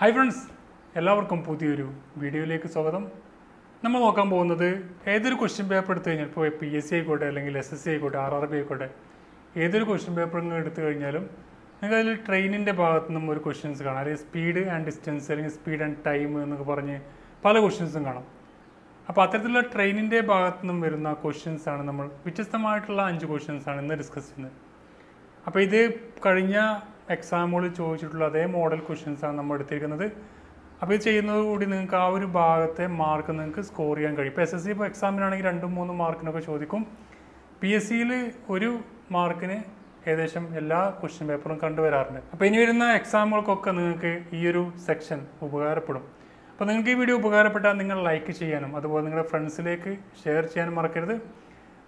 Hi friends, എല്ലാവർക്കും പുതിയൊരു വീഡിയോയിലേക്ക് സ്വാഗതം. നമ്മൾ നോക്കാൻ പോകുന്നത് ഏതൊരു ക്വസ്റ്റ്യൻ പേപ്പർ എടുത്തു കഴിഞ്ഞാൽ ഇപ്പോൾ PSC ആയിക്കോട്ടെ അല്ലെങ്കിൽ SSC ആയിക്കോട്ടെ RRB ആയിക്കോട്ടെ ഏതൊരു ക്വസ്റ്റ്യൻ പേപ്പർ നിങ്ങൾ എടുത്തു കഴിഞ്ഞാലും നിങ്ങൾക്ക് അതിൽ ട്രെയിനിൻ്റെ ഭാഗത്തു നിന്നും ഒരു ക്വസ്റ്റ്യൻസ് കാണാം. അല്ലെങ്കിൽ സ്പീഡ് ആൻഡ് ഡിസ്റ്റൻസ് അല്ലെങ്കിൽ സ്പീഡ് ആൻഡ് ടൈം എന്നൊക്കെ പറഞ്ഞ് പല ക്വസ്റ്റ്യൻസും കാണാം. അപ്പോൾ അത്തരത്തിലുള്ള ട്രെയിനിൻ്റെ ഭാഗത്തു നിന്നും വരുന്ന ക്വസ്റ്റ്യൻസാണ് നമ്മൾ വ്യത്യസ്തമായിട്ടുള്ള 5 ക്വസ്റ്റ്യൻസാണ് ഇന്ന് ഡിസ്കസ് ചെയ്യുന്നത്. അപ്പോൾ ഇത് കഴിഞ്ഞ എക്സാമുകളിൽ ചോദിച്ചിട്ടുള്ള അതേ മോഡൽ ക്വസ്റ്റ്യൻസാണ് നമ്മൾ എടുത്തിരിക്കുന്നത്. അപ്പോൾ ഇത് ചെയ്യുന്നതോടുകൂടി നിങ്ങൾക്ക് ആ ഒരു ഭാഗത്തെ മാർക്ക് നിങ്ങൾക്ക് സ്കോർ ചെയ്യാൻ കഴിയും. ഇപ്പോൾ SSC ഇപ്പോൾ എക്സാമിനാണെങ്കിൽ 2-3 മാർക്കിനൊക്കെ ചോദിക്കും. PSCയിൽ 1 മാർക്കിന് ഏകദേശം എല്ലാ ക്വസ്റ്റ്യൻ പേപ്പറും കണ്ടുവരാറുണ്ട്. അപ്പോൾ ഇനി വരുന്ന എക്സാമുകൾക്കൊക്കെ നിങ്ങൾക്ക് ഈ ഒരു സെക്ഷൻ ഉപകാരപ്പെടും. അപ്പോൾ നിങ്ങൾക്ക് ഈ വീഡിയോ ഉപകാരപ്പെട്ടാൽ നിങ്ങൾ ലൈക്ക് ചെയ്യാനും അതുപോലെ നിങ്ങളുടെ ഫ്രണ്ട്സിലേക്ക് ഷെയർ ചെയ്യാനും മറക്കരുത്.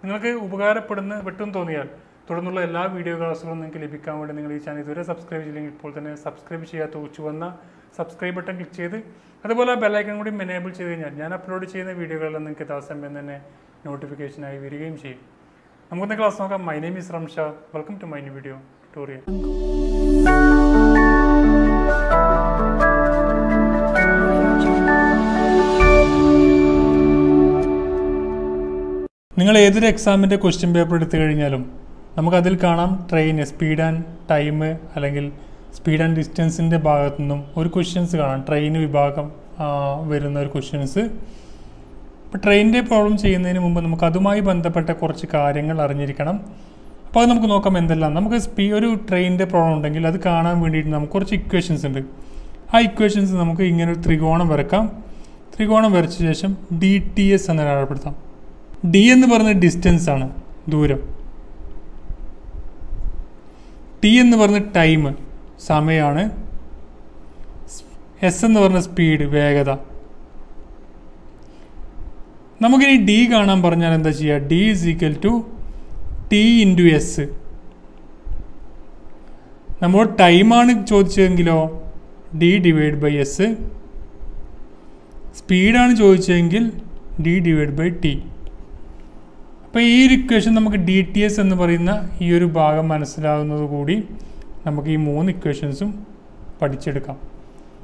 നിങ്ങൾക്ക് ഉപകാരപ്പെടുന്ന തോന്നിയാൽ തുടർന്നുള്ള എല്ലാ വീഡിയോ ക്ലാസ്സുകളും നിങ്ങൾക്ക് ലഭിക്കാൻ വേണ്ടി നിങ്ങൾ ഈ ചാനൽ ഇതുവരെ സബ്സ്ക്രൈബ് ചെയ്യില്ലെങ്കിൽ ഇപ്പോൾ തന്നെ സബ്സ്ക്രൈബ് ചെയ്യാത്ത ചുവന്ന സബ്സ്ക്രൈബ് ബട്ടൺ ക്ലിക്ക് ചെയ്ത് അതുപോലെ ബെല്ലൈക്കൺ കൂടി എനേബിൾ ചെയ്ത് കഴിഞ്ഞാൽ ഞാൻ അപ്ലോഡ് ചെയ്യുന്ന വീഡിയോകളെല്ലാം നിങ്ങൾക്ക് യഥാസമയം തന്നെ നോട്ടിഫിക്കേഷനായി വരികയും ചെയ്യും. നമുക്കൊന്ന് ക്ലാസ് നോക്കാം. My name is Ramsha. Welcome to my new video tutorial. നിങ്ങൾ ഏതൊരു എക്സാമിൻ്റെ ക്വസ്റ്റ്യൻ പേപ്പർ എടുത്തു കഴിഞ്ഞാലും നമുക്കതിൽ കാണാം ട്രെയിൻ, സ്പീഡ് ആൻഡ് ടൈം അല്ലെങ്കിൽ സ്പീഡ് ആൻഡ് ഡിസ്റ്റൻസിൻ്റെ ഭാഗത്തു നിന്നും ഒരു ക്വസ്റ്റ്യൻസ് കാണാം. ട്രെയിൻ വിഭാഗം വരുന്ന ഒരു ക്വസ്റ്റ്യൻസ്. ഇപ്പോൾ ട്രെയിനിൻ്റെ പ്രോബ്ലം ചെയ്യുന്നതിന് മുമ്പ് നമുക്ക് അതുമായി ബന്ധപ്പെട്ട കുറച്ച് കാര്യങ്ങൾ അറിഞ്ഞിരിക്കണം. അപ്പോൾ അത് നമുക്ക് നോക്കാം എന്തെല്ലാം. നമുക്ക് ഒരു ട്രെയിനിൻ്റെ പ്രോബ്ലം ഉണ്ടെങ്കിൽ അത് കാണാൻ വേണ്ടിയിട്ട് നമുക്ക് കുറച്ച് ഇക്വേഷൻസ് ഉണ്ട്. ആ ഇക്വേഷൻസ് നമുക്ക് ഇങ്ങനെ ഒരു ത്രികോണം വരക്കാം. ത്രികോണം വരച്ച ശേഷം DTS എന്ന് അടയാളപ്പെടുത്താം. D എന്ന് പറയുന്നത് ഡിസ്റ്റൻസ് ആണ്, ദൂരം. T എന്ന് പറയുന്നത് ടൈം, സമയമാണ്. S എന്ന് പറഞ്ഞ സ്പീഡ്, വേഗത. നമുക്കിനി D കാണാൻ പറഞ്ഞാൽ എന്താ ചെയ്യുക? D = T × S. നമ്മൾ ടൈമാണ് ചോദിച്ചതെങ്കിലോ D/S. സ്പീഡാണ് ചോദിച്ചതെങ്കിൽ D/T. അപ്പോൾ ഈ ഒരു ഇക്വേഷൻ നമുക്ക് DTS എന്ന് പറയുന്ന ഈ ഒരു ഭാഗം മനസ്സിലാകുന്നത് കൂടി നമുക്ക് ഈ 3 ഇക്വേഷൻസും പഠിച്ചെടുക്കാം.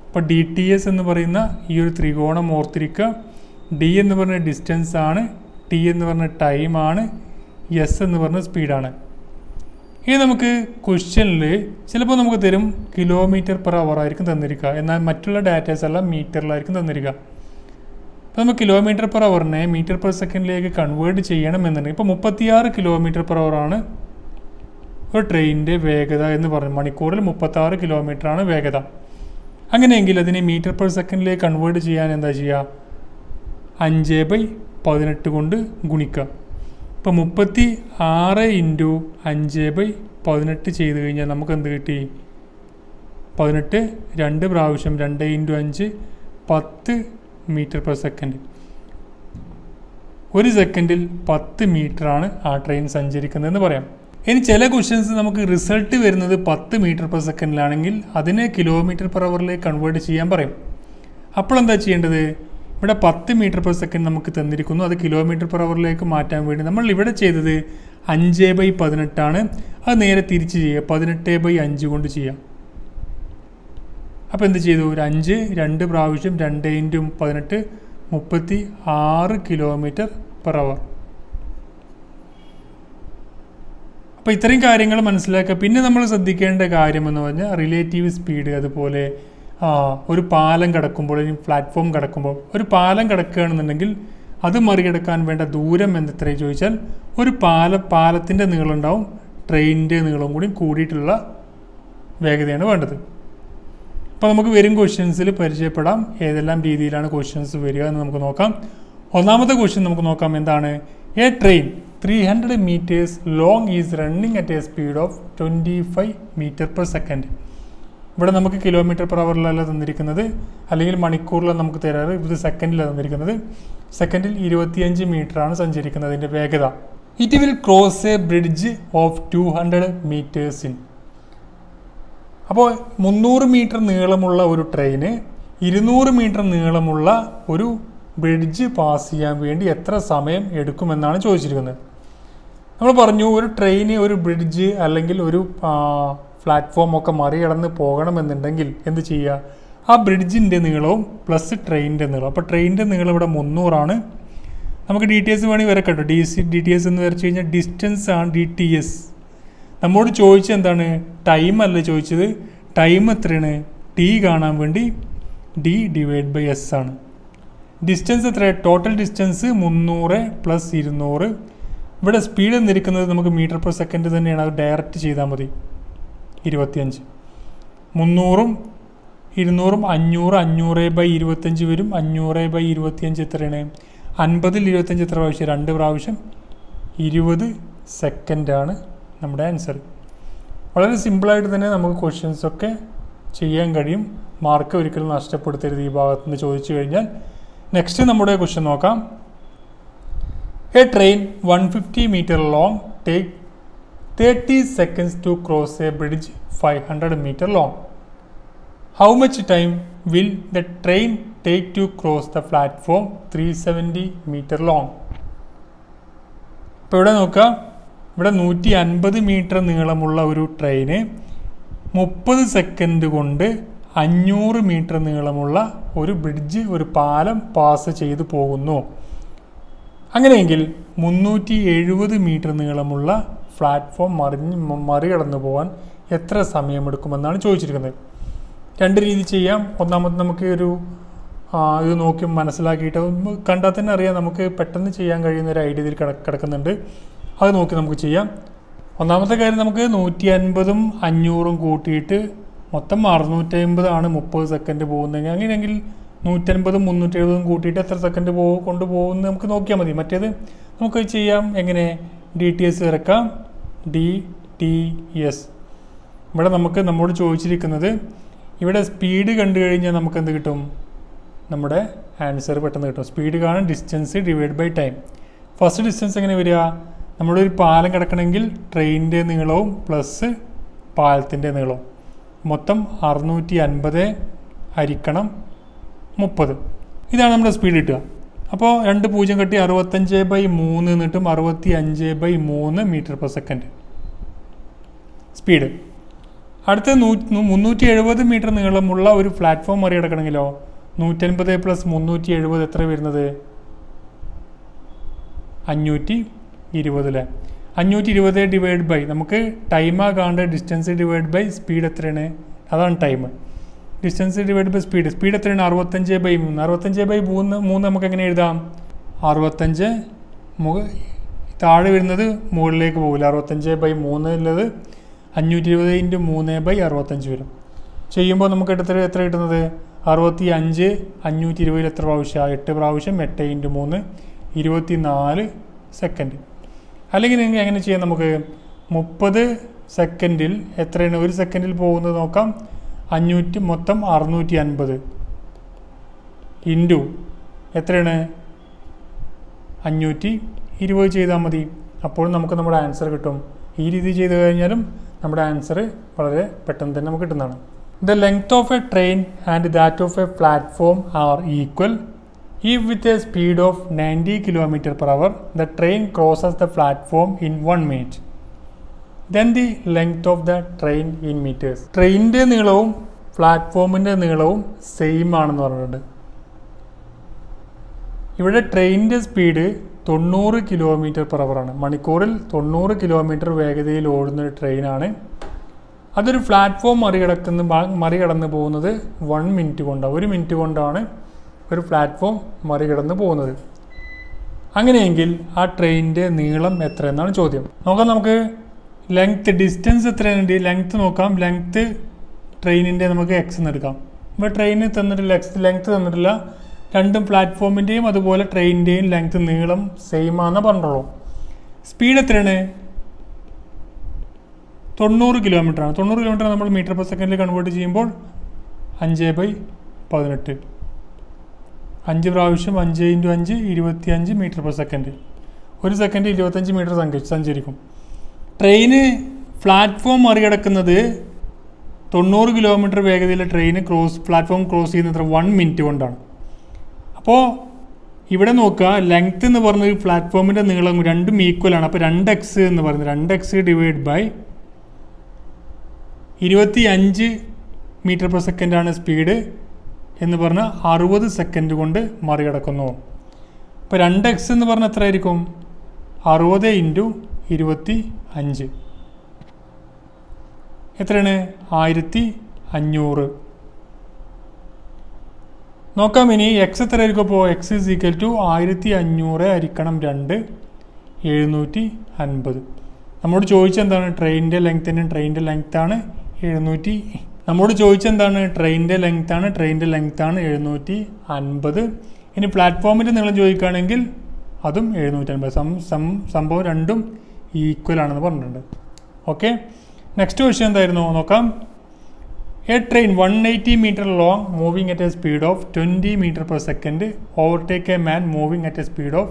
അപ്പോൾ DTS എന്ന് പറയുന്ന ഈ ഒരു ത്രികോണം ഓർത്തിരിക്കുക. D എന്ന് പറഞ്ഞ ഡിസ്റ്റൻസ് ആണ്, T എന്ന് പറഞ്ഞ ടൈമാണ്, S എന്ന് പറഞ്ഞ സ്പീഡാണ്. ഇനി നമുക്ക് ക്വസ്റ്റ്യനിൽ ചിലപ്പോൾ നമുക്ക് തരും km/h ആയിരിക്കും തന്നിരിക്കുക. എന്നാൽ മറ്റുള്ള ഡാറ്റാസ് എല്ലാം മീറ്ററിലായിരിക്കും തന്നിരിക്കുക. അപ്പോൾ നമുക്ക് km/h മീറ്റർ/സെക്കൻഡിലേക്ക് കൺവേർട്ട് ചെയ്യണമെന്നുണ്ടെങ്കിൽ ഇപ്പോൾ 36 km/h ആണ് ഒരു ട്രെയിനിൻ്റെ വേഗത എന്ന് പറഞ്ഞു. മണിക്കൂറിൽ 36 km വേഗത. അങ്ങനെയെങ്കിൽ അതിനെ മീറ്റർ/സെക്കൻഡിലേക്ക് കൺവേർട്ട് ചെയ്യാൻ എന്താ ചെയ്യുക? 5/18 കൊണ്ട് ഗുണിക്കുക. ഇപ്പോൾ 36 × 5/18 ചെയ്ത് കഴിഞ്ഞാൽ നമുക്ക് എന്ത് കിട്ടി? 18 2 പ്രാവശ്യം 2 × 5 10 മീറ്റർ/സെക്കൻഡ്. ഒരു സെക്കൻഡിൽ 10 മീറ്ററാണ് ആ ട്രെയിൻ സഞ്ചരിക്കുന്നതെന്ന് പറയാം. ഇനി ചില ക്വസ്റ്റ്യൻസ് നമുക്ക് റിസൾട്ട് വരുന്നത് 10 മീറ്റർ/സെക്കൻഡിലാണെങ്കിൽ അതിനെ km/h കൺവേർട്ട് ചെയ്യാൻ പറയും. അപ്പോൾ എന്താ ചെയ്യേണ്ടത്? ഇവിടെ 10 മീറ്റർ/സെക്കൻഡ് നമുക്ക് തന്നിരിക്കുന്നു. അത് km/h മാറ്റാൻ വേണ്ടി നമ്മൾ ഇവിടെ ചെയ്തത് 5/18 ആണ്. അത് നേരെ തിരിച്ച് ചെയ്യുക, 18/5 കൊണ്ട് ചെയ്യാം. അപ്പോൾ എന്ത് ചെയ്തു? ഒരു 5 2 പ്രാവശ്യം 2 × 18 36 km/h. അപ്പോൾ ഇത്രയും കാര്യങ്ങൾ മനസ്സിലാക്കുക. പിന്നെ നമ്മൾ ശ്രദ്ധിക്കേണ്ട കാര്യമെന്ന് പറഞ്ഞാൽ റിലേറ്റീവ് സ്പീഡ്. അതുപോലെ ഒരു പാലം കടക്കുമ്പോൾ അല്ലെങ്കിൽ പ്ലാറ്റ്ഫോം കടക്കുമ്പോൾ ഒരു പാലം കടക്കുകയാണെന്നുണ്ടെങ്കിൽ അത് മറികടക്കാൻ വേണ്ട ദൂരം എത്രയും ചോദിച്ചാൽ ഒരു പാലത്തിൻ്റെ നീളം ഉണ്ടാവും, ട്രെയിനിൻ്റെ നീളം കൂടി കൂടിയിട്ടുള്ള വേഗതയാണ് വേണ്ടത്. അപ്പോൾ നമുക്ക് വരും ക്വസ്റ്റ്യൻസിൽ പരിചയപ്പെടാം ഏതെല്ലാം രീതിയിലാണ് ക്വസ്റ്റ്യൻസ് വരിക എന്ന് നമുക്ക് നോക്കാം. ഒന്നാമത്തെ ക്വസ്റ്റ്യൻ നമുക്ക് നോക്കാം. എന്താണ്? A train 300 meters long is running at a speed of 25 meter/second. ഇവിടെ നമുക്ക് km/h തന്നിരിക്കുന്നത്, അല്ലെങ്കിൽ മണിക്കൂറിലാണ് നമുക്ക് തരാറ്. ഇത് സെക്കൻഡിലാണ് തന്നിരിക്കുന്നത്. സെക്കൻഡിൽ 25 മീറ്ററാണ് സഞ്ചരിക്കുന്നതിൻ്റെ വേഗത. It will cross A bridge of 200 meters in. അപ്പോൾ 300 മീറ്റർ നീളമുള്ള ഒരു ട്രെയിന് 200 മീറ്റർ നീളമുള്ള ഒരു ബ്രിഡ്ജ് പാസ് ചെയ്യാൻ വേണ്ടി എത്ര സമയം എടുക്കുമെന്നാണ് ചോദിച്ചിരിക്കുന്നത്. നമ്മൾ പറഞ്ഞു ഒരു ട്രെയിന് ഒരു ബ്രിഡ്ജ് അല്ലെങ്കിൽ ഒരു പ്ലാറ്റ്ഫോം ഒക്കെ മറികടന്ന് പോകണമെന്നുണ്ടെങ്കിൽ എന്ത് ചെയ്യുക? ആ ബ്രിഡ്ജിൻ്റെ നീളവും പ്ലസ് ട്രെയിനിൻ്റെ നീളം. അപ്പോൾ ട്രെയിനിൻ്റെ നീളം ഇവിടെ 300 നമുക്ക് ഡി ടി എസ് വേണമെങ്കിൽ വരക്കട്ടോ. ഡി ടി എസ് എന്ന് വരച്ച് കഴിഞ്ഞാൽ ഡിസ്റ്റൻസ് ആണ് ഡി ടി എസ്. നമ്മോട് ചോദിച്ചത് എന്താണ്? ടൈം അല്ല ചോദിച്ചത്. ടൈം എത്രയാണ്? ടി കാണാൻ വേണ്ടി ഡി ഡിവൈഡ് ബൈ എസ് ആണ്. ഡിസ്റ്റൻസ് എത്രയാണ്? Total distance 300 plus 200. ഇവിടെ സ്പീഡ് എന്നിരിക്കുന്നത് നമുക്ക് മീറ്റർ പെർ സെക്കൻഡ് തന്നെയാണ്. അത് ഡയറക്റ്റ് ചെയ്താൽ മതി. 25 300ഉം 200ഉം 500 500/25 വരും. 500/25 എത്രയാണ്? 50ൽ 25 എത്ര പ്രാവശ്യം? 2 പ്രാവശ്യം. 20 സെക്കൻഡാണ് നമ്മുടെ ആൻസർ. വളരെ സിമ്പിളായിട്ട് തന്നെ നമുക്ക് ക്വസ്റ്റ്യൻസൊക്കെ ചെയ്യാൻ കഴിയും. മാർക്ക് ഒരിക്കലും നഷ്ടപ്പെടുത്തരുത് ഈ ഭാഗത്ത് നിന്ന് ചോദിച്ചു കഴിഞ്ഞാൽ. നെക്സ്റ്റ് നമ്മുടെ ക്വസ്റ്റ്യൻ നോക്കാം. A train 150 meter long take 30 seconds to cross a bridge 500 meter long. How much time will the train take to cross the platform 370 meter long? ഇപ്പോൾ ഇവിടെ നോക്കാം. ഇവിടെ 150 മീറ്റർ നീളമുള്ള ഒരു ട്രെയിന് 30 സെക്കൻഡ് കൊണ്ട് 500 മീറ്റർ നീളമുള്ള ഒരു ബ്രിഡ്ജ്, ഒരു പാലം പാസ് ചെയ്ത് പോകുന്നു. അങ്ങനെയെങ്കിൽ 370 മീറ്റർ നീളമുള്ള പ്ലാറ്റ്ഫോം മറികടന്നു പോകാൻ എത്ര സമയമെടുക്കുമെന്നാണ് ചോദിച്ചിരിക്കുന്നത്. 2 രീതി ചെയ്യാം. ഒന്നാമത് നമുക്ക് ഇത് നോക്കി മനസ്സിലാക്കിയിട്ട് കണ്ടാൽ തന്നെ അറിയാം നമുക്ക് പെട്ടെന്ന് ചെയ്യാൻ കഴിയുന്ന ഒരു ഐഡിയ ഇതിൽ കിടക്കുന്നുണ്ട്. അത് നോക്കി നമുക്ക് ചെയ്യാം. ഒന്നാമത്തെ കാര്യം, നമുക്ക് 150ഉം 500ഉം കൂട്ടിയിട്ട് മൊത്തം 650 ആണ് 30 സെക്കൻഡ് പോകുന്നതെങ്കിൽ, അങ്ങനെയെങ്കിൽ 150ഉം 370ഉം കൂട്ടിയിട്ട് എത്ര സെക്കൻഡ് കൊണ്ടുപോകുമെന്ന് നമുക്ക് നോക്കിയാൽ മതി. മറ്റേത് നമുക്ക് ചെയ്യാം. എങ്ങനെ? ഡി ടി എസ് ഇറക്കാം. D T S. ഇവിടെ നമ്മോട് ചോദിച്ചിരിക്കുന്നത്, ഇവിടെ സ്പീഡ് കണ്ടു കഴിഞ്ഞാൽ നമുക്ക് എന്ത് കിട്ടും? നമ്മുടെ ആൻസർ പെട്ടെന്ന് കിട്ടും. സ്പീഡ് കാണാൻ distance divide by time. First distance എങ്ങനെ വരിക? നമ്മുടെ ഒരു പാലം കിടക്കണമെങ്കിൽ ട്രെയിനിൻ്റെ നീളവും പ്ലസ് പാലത്തിൻ്റെ നീളവും മൊത്തം 650 ഹരിക്കണം 30. ഇതാണ് നമ്മുടെ സ്പീഡ് കിട്ടുക. അപ്പോൾ 2 0 കട്ടി 65/3 എന്നിട്ടും 65/3 മീറ്റർ പെർ സെക്കൻഡ് സ്പീഡ്. അടുത്ത 370 മീറ്റർ നീളമുള്ള ഒരു പ്ലാറ്റ്ഫോം മറികടക്കണമെങ്കിലോ 150 + 370 എത്ര വരുന്നത്? 520 അല്ലേ? 520 ഡിവൈഡ് ബൈ നമുക്ക് ടൈമാ കാണേണ്ട ഡിസ്റ്റൻസ് ഡിവൈഡ് ബൈ സ്പീഡ് എത്രയാണ്? അതാണ് time. Distance divide by speed. Speed എത്രയാണ്? 65/3. 65/3 നമുക്ക് എങ്ങനെ എഴുതാം? 65 താഴെ വരുന്നത് മുകളിലേക്ക് പോകില്ല. 65/3 ഉള്ളത് 520 × 3/65 വരും. ചെയ്യുമ്പോൾ നമുക്ക് എത്ര കിട്ടുന്നത്? 65 520 എത്ര പ്രാവശ്യം? 8 പ്രാവശ്യം. 8 × 3 24 സെക്കൻഡ്. അല്ലെങ്കിൽ എങ്ങനെ ചെയ്യാം? നമുക്ക് 30 സെക്കൻഡിൽ എത്രയാണ്? 1 സെക്കൻഡിൽ പോകുന്നത് നോക്കാം. 500 മൊത്തം 650 ഇൻറ്റു എത്രയാണ്? 520 ചെയ്താൽ മതി. അപ്പോൾ നമുക്ക് നമ്മുടെ ആൻസർ കിട്ടും. ഈ രീതി ചെയ്ത് കഴിഞ്ഞാലും നമ്മുടെ ആൻസർ വളരെ പെട്ടെന്ന് തന്നെ നമുക്ക് കിട്ടുന്നതാണ്. The length of a train and that of a platform are equal if with a speed of 90 km/h the train crosses the platform in 1 minute. Then the length of the train in meters. ട്രെയിനിൻ്റെ നീളവും പ്ലാറ്റ്ഫോമിൻ്റെ നീളവും same ആണെന്ന് പറഞ്ഞിട്ടുണ്ട്. ഇവിടെ ട്രെയിനിൻ്റെ speed 90 km/h ആണ്. മണിക്കൂറിൽ 90 km വേഗതയിൽ ഓടുന്ന ഒരു ട്രെയിനാണ്. അതൊരു പ്ലാറ്റ്ഫോം മറികടന്ന് പോകുന്നത് 1 മിനിറ്റ് കൊണ്ടാണ്. 1 മിനിറ്റ് കൊണ്ടാണ് ഒരു പ്ലാറ്റ്ഫോം മറികടന്ന് പോകുന്നത്. അങ്ങനെയെങ്കിൽ ആ ട്രെയിനിൻ്റെ നീളം എത്ര എന്നാണ് ചോദ്യം. നോക്കാം. നമുക്ക് ലെങ്ത്ത്, ഡിസ്റ്റൻസ് എത്രയുണ്ട്? ലെങ്ത്ത് നോക്കാം. ലെങ്ത്ത് ട്രെയിനിൻ്റെ നമുക്ക് എക്സ് എന്ന് എടുക്കാം. ഇപ്പോൾ ട്രെയിന് തന്നിട്ടില്ല, ലെങ്ത്ത് തന്നിട്ടില്ല. രണ്ടും പ്ലാറ്റ്ഫോമിൻ്റെയും അതുപോലെ ട്രെയിനിൻ്റെയും ലെങ്ത്ത് നീളം സെയിം ആണെന്ന് പറഞ്ഞോളൂ. സ്പീഡ് എത്രയാണ്? 90 km ആണ്. 90 km നമ്മൾ മീറ്റർ പെർ സെക്കൻഡിൽ കൺവേർട്ട് ചെയ്യുമ്പോൾ 5/18. 5 പ്രാവശ്യം 5 × 5 25 metre per second. 1 second 25 metre സഞ്ചരിക്കും. ട്രെയിന് പ്ലാറ്റ്ഫോം മറികടക്കുന്നത് 90 km വേഗതയിലെ ട്രെയിന് പ്ലാറ്റ്ഫോം ക്രോസ് ചെയ്യുന്നത് 1 മിനിറ്റ് കൊണ്ടാണ്. അപ്പോൾ ഇവിടെ നോക്കുക, ലെങ്ത്ത് എന്ന് പറഞ്ഞ പ്ലാറ്റ്ഫോമിൻ്റെ നീളം രണ്ടും ഈക്വലാണ്. അപ്പോൾ 2x എന്ന് പറയുന്നത് 2x divide by 25 metre per സെക്കൻഡാണ് സ്പീഡ്. എന്ന് പറഞ്ഞാൽ 60 സെക്കൻഡ് കൊണ്ട് മറികടക്കുന്നു. ഇപ്പോൾ 2x എന്ന് പറഞ്ഞാൽ എത്ര ആയിരിക്കും? 60 × 25 എത്രയാണ്? 1500. നോക്കാം ഇനി എക്സ് എത്ര ആയിരിക്കും? അപ്പോൾ എക്സ് ഈസ് ഈക്വൽ ടു 1500 ഹരിക്കണം 2 750. നമ്മോട് ചോദിച്ചെന്താണ്? ട്രെയിനിൻ്റെ ലെങ്ത്തിന്. ട്രെയിനിൻ്റെ ലെങ്ത്താണ് 700. നമ്മോട് ചോദിച്ചെന്താണ്? ട്രെയിനിൻ്റെ ലെങ്ത്താണ്. ട്രെയിനിൻ്റെ ലെങ്ത്താണ് 750. ഇനി പ്ലാറ്റ്ഫോമിൻ്റെ നീളം ചോദിക്കുകയാണെങ്കിൽ അതും 750. സംഭവം രണ്ടും ഈക്വൽ ആണെന്ന് പറഞ്ഞിട്ടുണ്ട്. ഓക്കെ, നെക്സ്റ്റ് ക്വസ്റ്റ്യൻ എന്തായിരുന്നു നോക്കാം. A train 180 meter long moving at a speed of 20 meter per second overtake a man moving at a speed of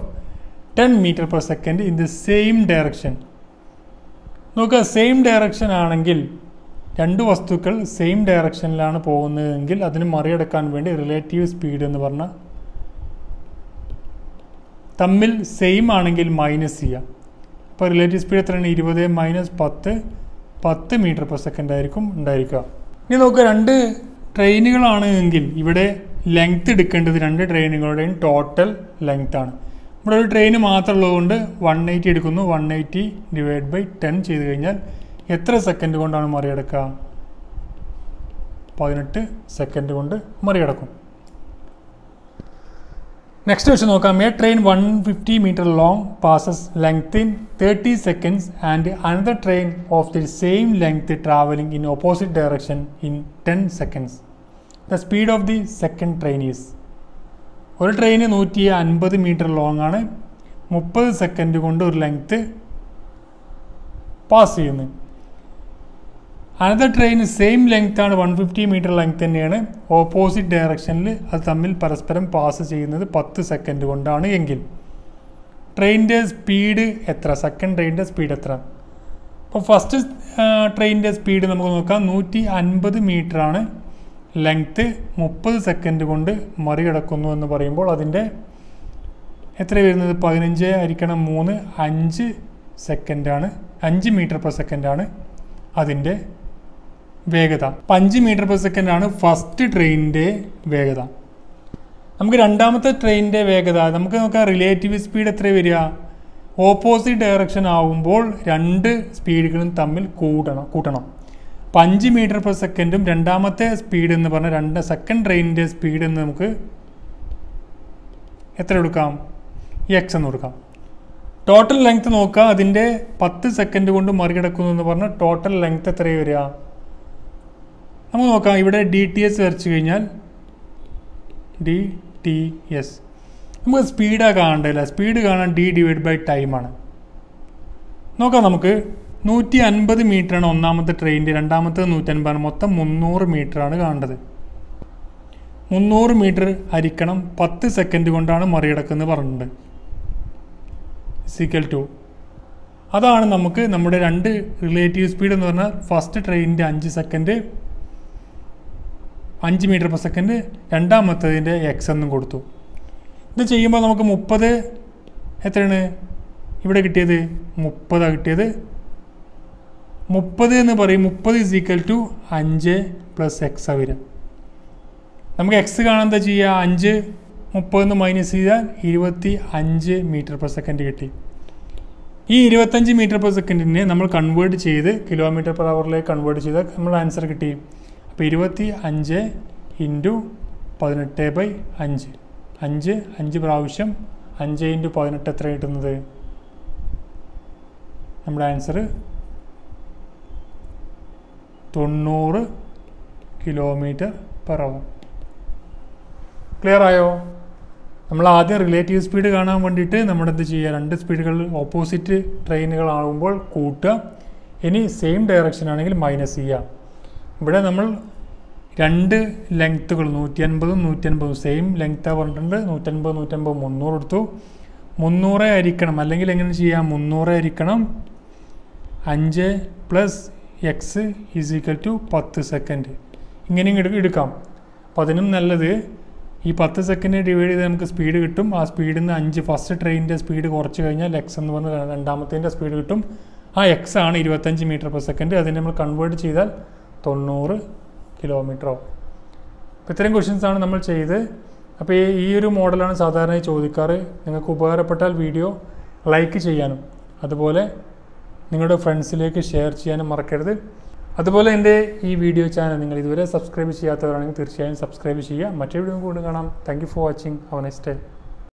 10 meter per second in the same direction. നോക്കുക, same direction ആണെങ്കിൽ രണ്ട് വസ്തുക്കൾ same ഡയറക്ഷനിലാണ് പോകുന്നതെങ്കിൽ അതിന് മറികടക്കാൻ വേണ്ടി റിലേറ്റീവ് സ്പീഡ് എന്ന് പറഞ്ഞാൽ തമ്മിൽ സെയിം ആണെങ്കിൽ മൈനസ് ചെയ്യാം. അപ്പോൾ റിലേറ്റീവ് സ്പീഡ് എത്രയാണ്? 20 - 10 മീറ്റർ പെർ സെക്കൻഡ് ആയിരിക്കും ഉണ്ടായിരിക്കുക. ഇനി നോക്കുക, രണ്ട് ട്രെയിനുകളാണ് എങ്കിൽ ഇവിടെ ലെങ്ത് എടുക്കേണ്ടത് രണ്ട് ട്രെയിനുകളുടെയും ടോട്ടൽ ലെങ്ത് ആണ്. ഇവിടെ ഒരു ട്രെയിന് മാത്രമുള്ളതുകൊണ്ട് 180 എടുക്കുന്നു. 180 / 10 ചെയ്ത് കഴിഞ്ഞാൽ എത്ര സെക്കൻഡ് കൊണ്ടാണ് മറികടക്കുക? 18 സെക്കൻഡ് കൊണ്ട് മറികടക്കും. നെക്സ്റ്റ് ക്വസ്റ്റ്യൻ നോക്കാം. A train 150 meter long passes length in 30 seconds and another train of the same length traveling in opposite direction in 10 seconds. The speed of the second train is. ഒരു train 150 metre long ആണ്, 30 second കൊണ്ട് ഒരു length pass ചെയ്യുന്നത്. Another train same length ആണ്, 150 metre length തന്നെയാണ്, opposite ഡയറക്ഷനിൽ അത് തമ്മിൽ പരസ്പരം പാസ് ചെയ്യുന്നത് 10 സെക്കൻഡ് കൊണ്ടാണ് എങ്കിൽ ട്രെയിനിൻ്റെ സ്പീഡ് എത്ര? സെക്കൻഡ് ട്രെയിനിൻ്റെ സ്പീഡ് എത്ര? അപ്പോൾ ഫസ്റ്റ് ട്രെയിനിൻ്റെ സ്പീഡ് നമുക്ക് നോക്കാം. 150 മീറ്ററാണ് ലെങ്ത്ത്, 30 സെക്കൻഡ് കൊണ്ട് മറികടക്കുന്നു എന്ന് പറയുമ്പോൾ അതിൻ്റെ എത്ര വരുന്നത്? 15 ഹരിക്കണം 3 5 സെക്കൻഡാണ്, 5 മീറ്റർ പെർ സെക്കൻഡാണ് അതിൻ്റെ വേഗത. 5 മീറ്റർ പെർ സെക്കൻഡാണ് ഫസ്റ്റ് ട്രെയിനിൻ്റെ വേഗത. നമുക്ക് രണ്ടാമത്തെ ട്രെയിനിൻ്റെ വേഗത നമുക്ക് നോക്കാം. റിലേറ്റീവ് സ്പീഡ് എത്ര വരിക? ഓപ്പോസിറ്റ് ഡയറക്ഷൻ ആവുമ്പോൾ രണ്ട് സ്പീഡുകളും തമ്മിൽ കൂട്ടണം. 5 മീറ്റർ പെർ സെക്കൻഡും രണ്ടാമത്തെ സ്പീഡ് എന്ന് പറഞ്ഞാൽ സെക്കൻഡ് ട്രെയിനിൻ്റെ സ്പീഡ് എന്ന് നമുക്ക് എത്ര എടുക്കാം? എക്സ് എന്ന് കൊടുക്കാം. ടോട്ടൽ ലെങ്ത് നോക്കുക. അതിൻ്റെ 10 സെക്കൻഡ് കൊണ്ട് മറികടക്കുന്നു എന്ന് പറഞ്ഞാൽ ടോട്ടൽ ലെങ്ത് എത്ര വരിക? നമുക്ക് നോക്കാം. ഇവിടെ DTS വരച്ചു കഴിഞ്ഞാൽ DTS നമുക്ക് സ്പീഡാണ് കാണേണ്ടതില്ല. സ്പീഡ് കാണാൻ D/ടൈമാണ്. നോക്കാം. നമുക്ക് 150 മീറ്ററാണ് ഒന്നാമത്തെ ട്രെയിനിൻ്റെ, രണ്ടാമത്തെ 150, മൊത്തം 300 മീറ്ററാണ് കാണേണ്ടത്. 300 മീറ്റർ ഹരിക്കണം 10 സെക്കൻഡ് കൊണ്ടാണ് മറികടക്കുന്നത് പറഞ്ഞിട്ടുണ്ട്. ഈക്വൽ ടു അതാണ് നമുക്ക് നമ്മുടെ രണ്ട് റിലേറ്റീവ് സ്പീഡ് എന്ന് പറഞ്ഞാൽ ഫസ്റ്റ് ട്രെയിനിൻ്റെ 5 സെക്കൻഡ് 5 മീറ്റർ പെർ സെക്കൻഡ്, രണ്ടാമത്തതിൻ്റെ എക്സ് എന്നും കൊടുത്തു. ഇത് ചെയ്യുമ്പോൾ നമുക്ക് 30 എത്രയാണ് ഇവിടെ കിട്ടിയത്? 30 കിട്ടിയത്. 30 എന്ന് പറയും. 30 = 5 + x വരിക. നമുക്ക് എക്സ് കാണാൻ എന്താ ചെയ്യുക? 5 30 മൈനസ് ചെയ്താൽ 25 മീറ്റർ പെർ സെക്കൻഡ് കിട്ടി. ഈ 25 മീറ്റർ പെർ സെക്കൻഡിനെ നമ്മൾ കൺവേർട്ട് ചെയ്ത് കിലോമീറ്റർ പെർ അവറിലേക്ക് കൺവേർട്ട് ചെയ്താൽ നമ്മൾ ആൻസർ കിട്ടി. അപ്പോൾ 25 × 18/5 5 പ്രാവശ്യം 5 × 18 എത്ര കിട്ടുന്നത്? നമ്മുടെ ആൻസർ 90 km/h. ക്ലിയർ ആയോ? നമ്മൾ ആദ്യം റിലേറ്റീവ് സ്പീഡ് കാണാൻ വേണ്ടിയിട്ട് നമ്മളെന്ത് ചെയ്യുക? രണ്ട് സ്പീഡുകൾ ഓപ്പോസിറ്റ് ട്രെയിനുകളാകുമ്പോൾ കൂട്ടുക. ഇനി സെയിം ഡയറക്ഷൻ ആണെങ്കിൽ മൈനസ് ചെയ്യുക. ഇവിടെ നമ്മൾ രണ്ട് ലെങ്ത്തുകൾ 150 150 സെയിം ലെങ്ത്താണ് പറഞ്ഞിട്ടുണ്ട്. 150 300 എടുത്തു. 300 ഹരിക്കണം, അല്ലെങ്കിൽ എങ്ങനെ ചെയ്യാം? 300 ഹരിക്കണം 5 + x = 10 സെക്കൻഡ്. ഇങ്ങനെയും എടുക്കാം. അപ്പോൾ അതിനും നല്ലത് ഈ 10 സെക്കൻഡ് ഡിവൈഡ് ചെയ്ത് നമുക്ക് സ്പീഡ് കിട്ടും. ആ സ്പീഡിൽ നിന്ന് 5 ഫസ്റ്റ് ട്രെയിനിൻ്റെ സ്പീഡ് കുറച്ച് കഴിഞ്ഞാൽ എക്സ് എന്ന് പറഞ്ഞ രണ്ടാമത്തേൻ്റെ സ്പീഡ് കിട്ടും. ആ എക്സ് ആണ് 25 മീറ്റർ പെർ സെക്കൻഡ്. അതിനെ നമ്മൾ കൺവേർട്ട് ചെയ്താൽ 90 km. അപ്പോൾ ഇത്രയും ക്വസ്റ്റ്യൻസാണ് നമ്മൾ ചെയ്ത്. അപ്പോൾ ഈ ഒരു മോഡലാണ് സാധാരണയായി ചോദിക്കാറ്. നിങ്ങൾക്ക് ഉപകാരപ്പെട്ടാൽ വീഡിയോ ലൈക്ക് ചെയ്യാനും അതുപോലെ നിങ്ങളുടെ ഫ്രണ്ട്സിലേക്ക് ഷെയർ ചെയ്യാനും മറക്കരുത്. അതുപോലെ എൻ്റെ ഈ വീഡിയോ ചാനൽ നിങ്ങൾ ഇതുവരെ സബ്സ്ക്രൈബ് ചെയ്യാത്തവരാണെങ്കിൽ തീർച്ചയായും സബ്സ്ക്രൈബ് ചെയ്യുക. മറ്റേ വീഡിയോ കൂടി കാണാം. Thank you for watching. Have A nice day.